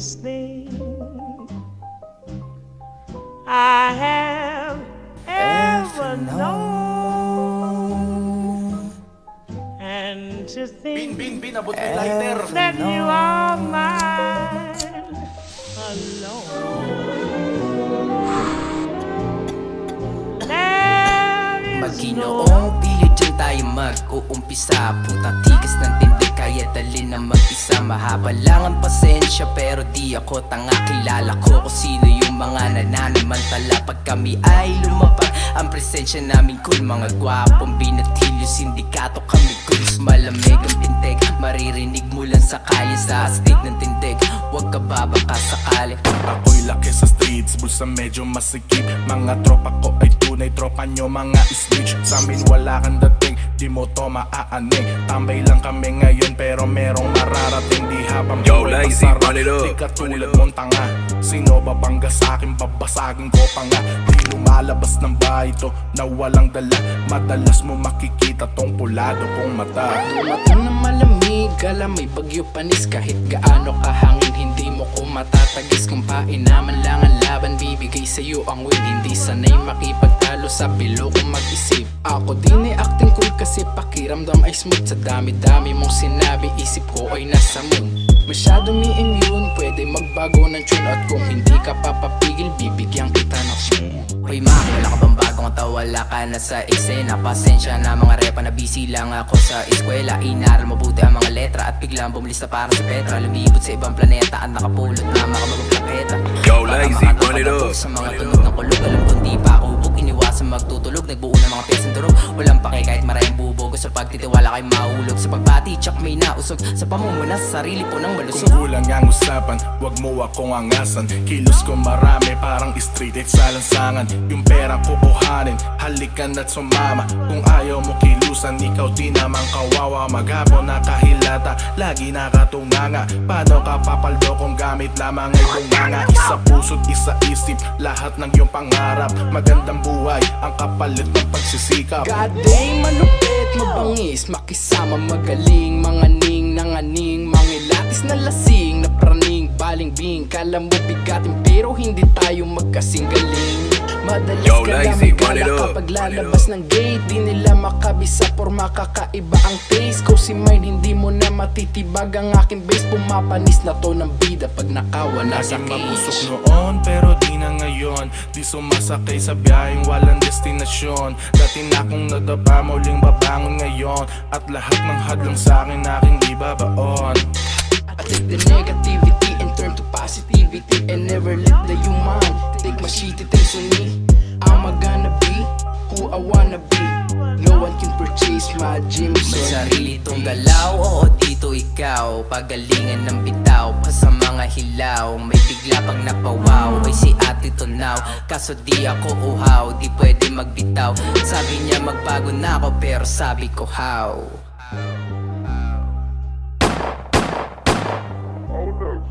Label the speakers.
Speaker 1: greatest thing I have ever known. And to think that you are mine alone.
Speaker 2: Maginoong pilit dyan tayo mag-uumpisa. Puta tigas ng tindig kaya dali na mag-isa. Mahaba lang ang pasensya pero di ako tanga. Kilala ko kung sino yung mga nananamantala. Pag kami ay lumapag ang presensya namin cool. Mga gwapong binatilyo, sindikato kami kulis. Malamig ang tindig, maririnig mo lang sa kalye. Sa astig ng tindig, huwag ka babaka sakali.
Speaker 3: Ako'y laki sa streets, bulsa medyo masikip. Mga tropa ko ay tunay, tropa nyo mga snitch. Sa amin wala kang dating, di mo to maaaning. Tambay lang kami ngayon pero merong mararating. Di habang buhay masarap, di katulad mong tanga. Sino babangga sa'kin, babasagin ko pa nga. Di lumalabas ng bahay to na walang dala. Madalas mo makikita tong pulado kong mata.
Speaker 4: Mata na malamig, alam may bagyo panis. Kahit gaano kahangin, hindi mo ko matatagis. Kung painaman lang ang laban, bibigay sa'yo ang win. Hindi sanay makipagtalo sa pilo kung mag-isip. Ako din ay acting cool kasi pakiramdam ay smooth. Sa dami-dami mong sinabi, isip ko ay nasa moon. Masyado may immune, pwede magbago ng tune. At kung hindi ka papapigil, bibigyan kita ng smooth.
Speaker 2: Hoy ma, wala ka bang bagong tawa? Wala ka na sa eksena. Pasensya na mga repa na busy lang ako sa eskwela. Inaral mabuti ang mga letra at biglang bumilista para si Petra. Lumibot sa ibang planeta at nakapulot na makamagong plaketa.
Speaker 5: Yo, Lazy, run it up.
Speaker 2: Sa mga tunog ng kulog, alam kong di pa ubog. Iniwasan magtutulog, nagbuo ng mga piyesang durog. Walang pake kahit maraming bubog. Sa pagtitiwala kay mahulog. Sa pagbati, tsak may nausog. Sa pamumuna sa sarili po ng malusog.
Speaker 3: Kung kulang ang usapan, wag mo akong angasan. Kilos ko marami, parang street at salansangan. Yung pera kukuhanin, halikan at sumama. Kung ayaw mo kilusan, ikaw di naman kawawa. Maghapon nakahilata, lagi nakatunganga. Paano ka papaldo kung gamit lamang ay bunganga? Isa puso't isa isip, lahat ng iyong pangarap. Magandang buhay, ang kapalit ng pagsisikap.
Speaker 4: God damn, malupit, mabangis, makisama, magaling. Mga ning, nanganing, mangilatis na lasing. Na praning, baling bing, kala mo bigatin pero hindi tayo magkasing galing. Madalas
Speaker 5: Yo,
Speaker 4: ka
Speaker 5: Lazy,
Speaker 4: lang magala kapag lalabas ng gate. Di nila makabisa porma, kakaiba ang taste ko. Si mind, hindi mo na matitibag ang aking base. Pumapanis na to ng bida pag nakawala sa
Speaker 3: Naging
Speaker 4: cage.
Speaker 3: mabusok noon pero di na ngayon. Di sumasakay sa biyaheng walang destinasyon. Dati na akong nadapa, muling babangon ngayon. At lahat ng hadlang sa'kin aking ibabaon.
Speaker 4: I take the negativity and turn to positivity. And never let the human take my shitty things on me. I'm gonna be who I wanna be. No one can purchase my dreams.
Speaker 2: May sarili tong galaw, oo dito ikaw. Pagalingan ng bitaw, pa sa mga hilaw. May bigla pag napawaw, ay si ate tunaw. Kaso di ako uhaw, di pwede magbitaw. Sabi niya magbago na ako, pero sabi ko how.
Speaker 6: Oh, that's